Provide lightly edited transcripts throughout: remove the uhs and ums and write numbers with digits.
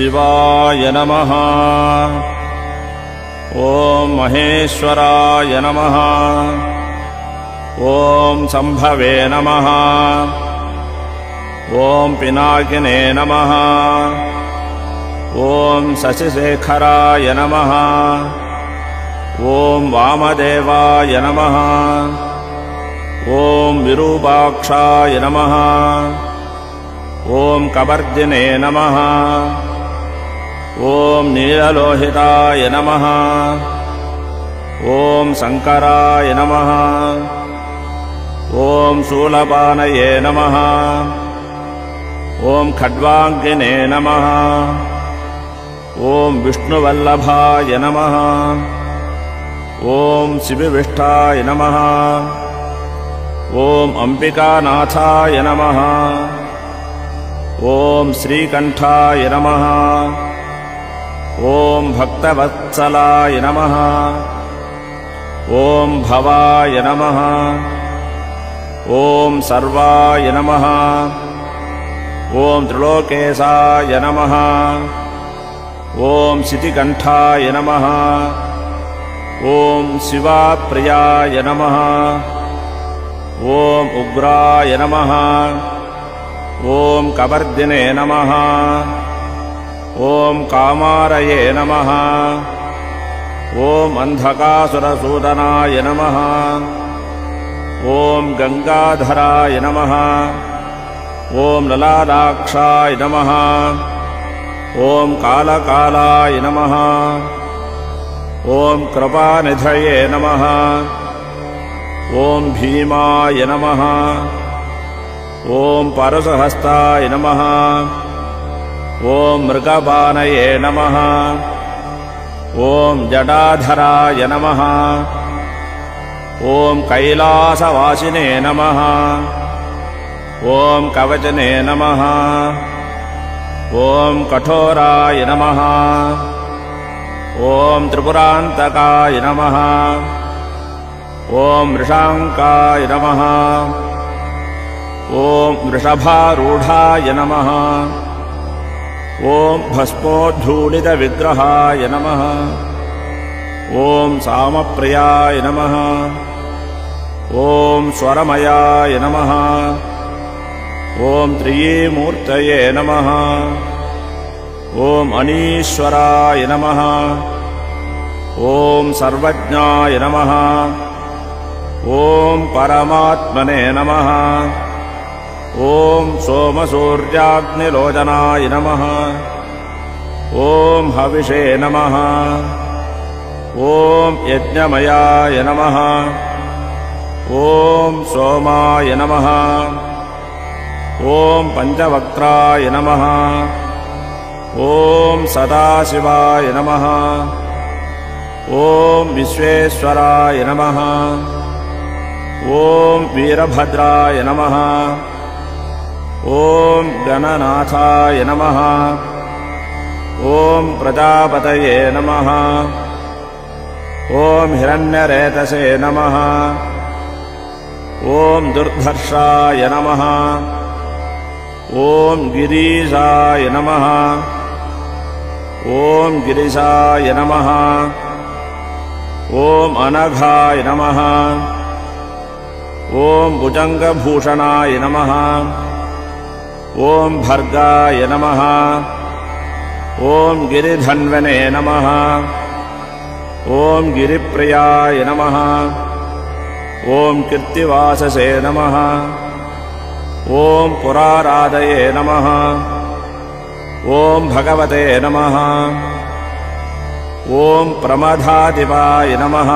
शिवाय नमः। ॐ महेश्वराय नमः। ॐ शम्भवे नमः। ॐ पिनाकिने नमः। ॐ शशिशेखराय नमः। ॐ वामदेवाय नमः। ॐ विरूपाक्षाय नमः। ॐ कवर्दिने नमः। ॐ नीललोहिताय नमः। ॐ शङ्कराय नमः। ॐ शूलपाणये नमः। ॐ खड्वाङ्गिने नमः। ॐ विष्णुवल्लभाय नमः। ॐ शिवविष्ठाय नमः। ॐ अम्बिकानाथाय नमः। ॐ श्रीकण्ठाय नमः। ॐ भक्तवत्सलाय नमः। ॐ भवाय नमः। ॐ सर्वाय नमः। ॐ त्रिलोकेशाय नमः। ॐ शितिकण्ठाय नमः। ॐ शिवाप्रियाय नमः। ॐ उग्राय नमः। ॐ कवर्दिने नमः। ॐ कामारये नमः। ॐ अन्धकासुरसूदनाय नमः। ॐ गङ्गाधराय नमः। ॐ ललाटाक्षाय नमः। ॐ कालकालाय नमः। ॐ कृपानिधये नमः। ॐ भीमाय नमः। ॐ परशुहस्ताय नमः। ॐ मृगपाणये नमः। ॐ जटाधराय नमः। ॐ कैलासवासिने नमः। ॐ कवचने नमः। ॐ कठोराय नमः। ॐ त्रिपुरान्तकाय नमः। ॐ वृषाङ्काय नमः। ॐ वृषभारूढाय नमः। ॐ भस्मोद्धूलितविग्रहाय नमः। ॐ सामप्रियाय नमः। ॐ स्वरमयाय नमः। ॐ त्रियीमूर्तये नमः। ॐ अनीश्वराय नमः। ॐ सर्वज्ञाय नमः। ॐ परमात्मने नमः। ॐ सोमसूर्याग्निलोचनाय नमः। ॐ हविषे नमः। ॐ यज्ञमयाय नमः। ॐ सोमाय नमः। ॐ पञ्चवक्त्राय नमः। ॐ सदाशिवाय नमः। ॐ विश्वेश्वराय नमः। ॐ वीरभद्राय नमः। ॐ गणनाथाय नमः। ॐ प्रजापतये नमः। ॐ हिरण्यरेतसे नमः। ॐ दुर्धर्षाय नमः। ॐ गिरीशाय नमः। ॐ गिरिशाय नमः। ॐ अनघाय नमः। ॐ भुजङ्गभूषणाय नमः। ॐ भर्गाय नमः। ॐ गिरिधन्वने नमः। ॐ गिरिप्रियाय नमः। ॐ कीर्तिवाससे नमः। ॐ पुराराधये नमः। ॐ भगवते नमः। ॐ प्रमदाधिपाय नमः।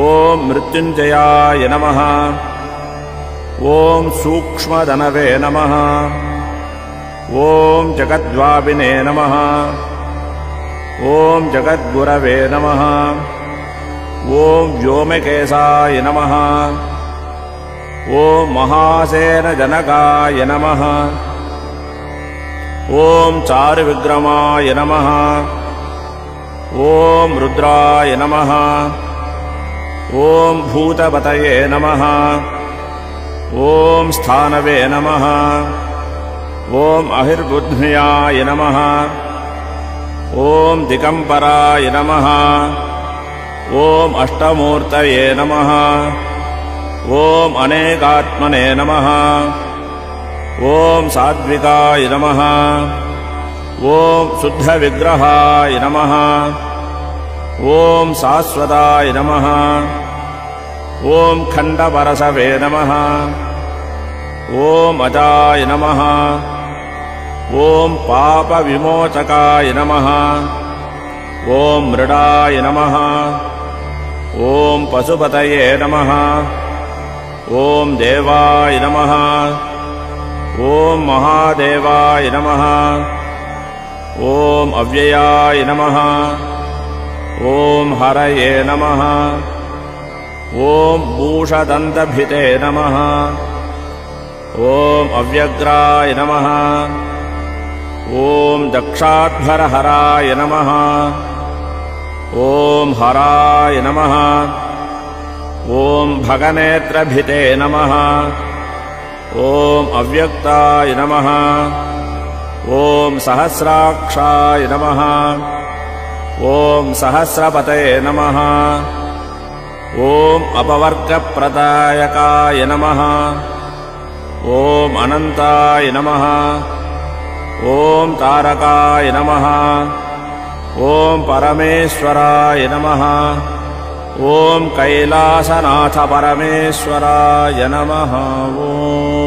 ॐ मृत्युञ्जयाय नमः। ॐ सूक्ष्मधनवे नमः। ॐ जगद्वापिने नमः। ॐ जगद्गुरवे नमः। ॐ व्योमकेशाय नमः। ॐ महासेनजनकाय नमः। ॐ चारुविक्रमाय नमः। ॐ रुद्राय नमः। ॐ भूतपतये नमः। ॐ स्थानवे नमः। ॐ अहिर्बुध्न्याय नमः। ॐ दिगम्बराय नमः। ॐ अष्टमूर्तये नमः। ॐ अनेकात्मने नमः। ॐ सात्विकाय नमः। ॐ शुद्धविग्रहाय नमः। ॐ शाश्वताय नमः। ॐ खण्डपरशवे नमः। ॐ अजाय नमः। ॐ पापविमोचकाय नमः। ॐ मृडाय नमः। ॐ पशुपतये नमः। ॐ देवाय नमः। ॐ महादेवाय नमः। ॐ अव्ययाय नमः। ॐ हरये नमः। ॐ भूषदन्तभिते नमः। ॐ अव्यग्राय नमः। ॐ दक्षाध्वरहराय नमः। ॐ हराय नमः। ॐ भगनेत्रभिते नमः। ॐ अव्यक्ताय नमः। ॐ सहस्राक्षाय नमः। ॐ सहस्रपतये नमः। ॐ अपवर्गप्रदायकाय नमः। ॐ अनन्ताय नमः। ॐ तारकाय नमः। ॐ परमेश्वराय नमः। ॐ कैलासनाथ परमेश्वराय नमः। ॐ